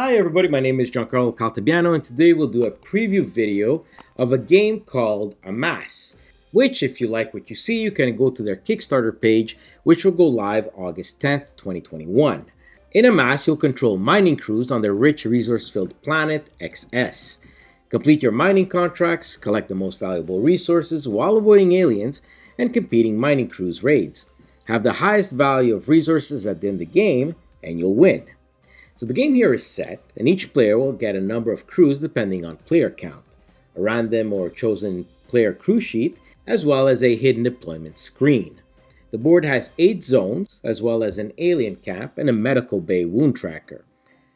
Hi everybody, my name is Giancarlo Caltabiano and today we'll do a preview video of a game called Amass, which if you like what you see, you can go to their Kickstarter page, which will go live August 10th, 2021. In Amass, you'll control mining crews on their rich resource-filled planet XS. Complete your mining contracts, collect the most valuable resources while avoiding aliens and competing mining crews raids. Have the highest value of resources at the end of the game and you'll win. So the game here is set, and each player will get a number of crews depending on player count, a random or chosen player crew sheet, as well as a hidden deployment screen. The board has 8 zones, as well as an alien camp and a medical bay wound tracker.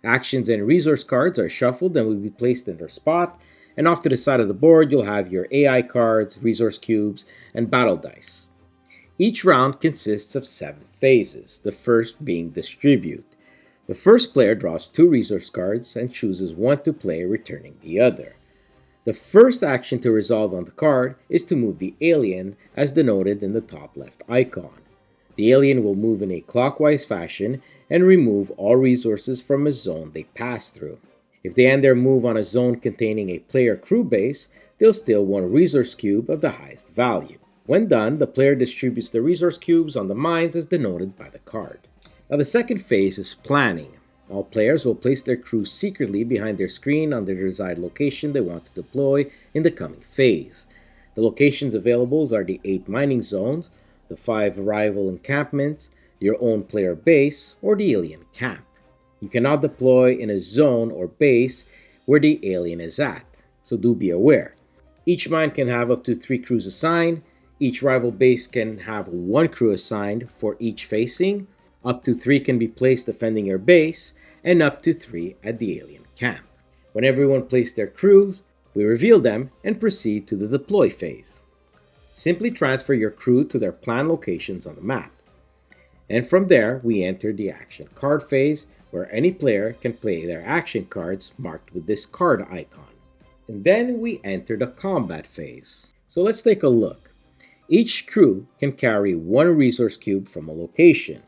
Actions and resource cards are shuffled and will be placed in their spot, and off to the side of the board you'll have your AI cards, resource cubes, and battle dice. Each round consists of 7 phases, the first being distribute. The first player draws 2 resource cards and chooses one to play, returning the other. The first action to resolve on the card is to move the alien as denoted in the top left icon. The alien will move in a clockwise fashion and remove all resources from a zone they pass through. If they end their move on a zone containing a player crew base, they'll steal 1 resource cube of the highest value. When done, the player distributes the resource cubes on the mines as denoted by the card. Now the second phase is planning. All players will place their crew secretly behind their screen on their desired location they want to deploy in the coming phase. The locations available are the 8 mining zones, the 5 rival encampments, your own player base, or the alien camp. You cannot deploy in a zone or base where the alien is at, so do be aware. Each mine can have up to 3 crews assigned. Each rival base can have 1 crew assigned for each facing. Up to 3 can be placed defending your base, and up to 3 at the alien camp. When everyone places their crews, we reveal them and proceed to the deploy phase. Simply transfer your crew to their planned locations on the map. And from there, we enter the action card phase, where any player can play their action cards marked with this card icon. And then we enter the combat phase. So let's take a look. Each crew can carry 1 resource cube from a location.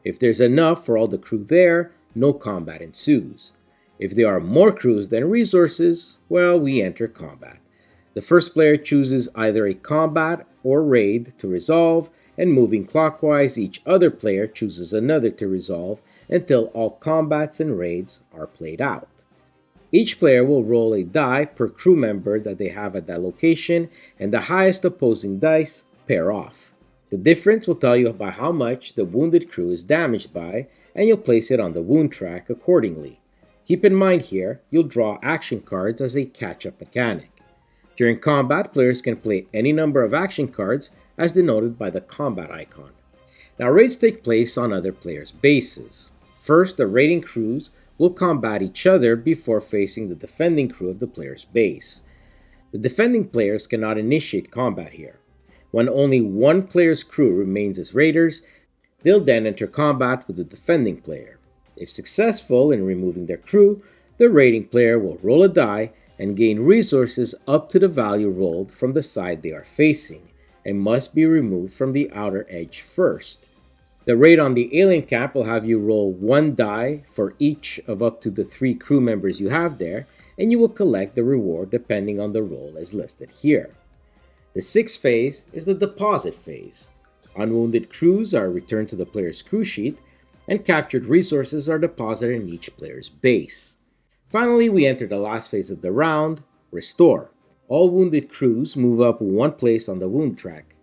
If there's enough for all the crew there, no combat ensues. If there are more crews than resources, well, we enter combat. The first player chooses either a combat or raid to resolve, and moving clockwise, each other player chooses another to resolve until all combats and raids are played out. Each player will roll a die per crew member that they have at that location, and the highest opposing dice pair off. The difference will tell you by how much the wounded crew is damaged by, and you'll place it on the wound track accordingly. Keep in mind here, you'll draw action cards as a catch-up mechanic. During combat, players can play any number of action cards as denoted by the combat icon. Now raids take place on other players' bases. First, the raiding crews will combat each other before facing the defending crew of the player's base. The defending players cannot initiate combat here. When only one player's crew remains as raiders, they'll then enter combat with the defending player. If successful in removing their crew, the raiding player will roll a die and gain resources up to the value rolled from the side they are facing, and must be removed from the outer edge first. The raid on the alien camp will have you roll 1 die for each of up to the 3 crew members you have there, and you will collect the reward depending on the roll as listed here. The 6th phase is the deposit phase. Unwounded crews are returned to the player's crew sheet, and captured resources are deposited in each player's base. Finally, we enter the last phase of the round, restore. All wounded crews move up 1 place on the wound track.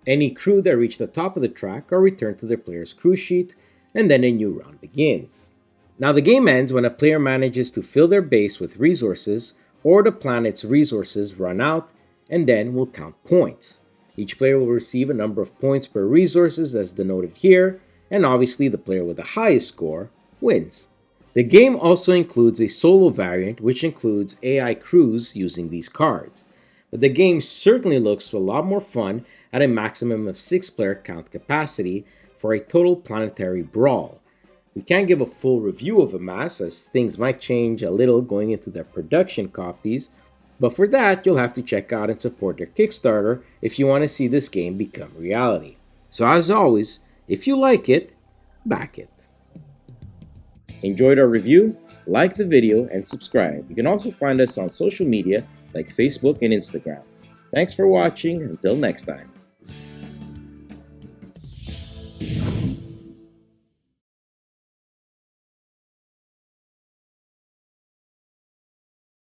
Any crew that reach the top of the track are returned to their player's crew sheet, and then a new round begins. Now the game ends when a player manages to fill their base with resources, or the planet's resources run out, and then we'll count points. Each player will receive a number of points per resources as denoted here, and obviously the player with the highest score wins. The game also includes a solo variant which includes AI crews using these cards, but the game certainly looks a lot more fun at a maximum of 6 player count capacity for a total planetary brawl. We can't give a full review of Amass as things might change a little going into their production copies, but for that, you'll have to check out and support their Kickstarter if you want to see this game become reality. So as always, if you like it, back it. Enjoyed our review? like the video, and subscribe. You can also find us on social media like Facebook and Instagram. Thanks for watching. Until next time.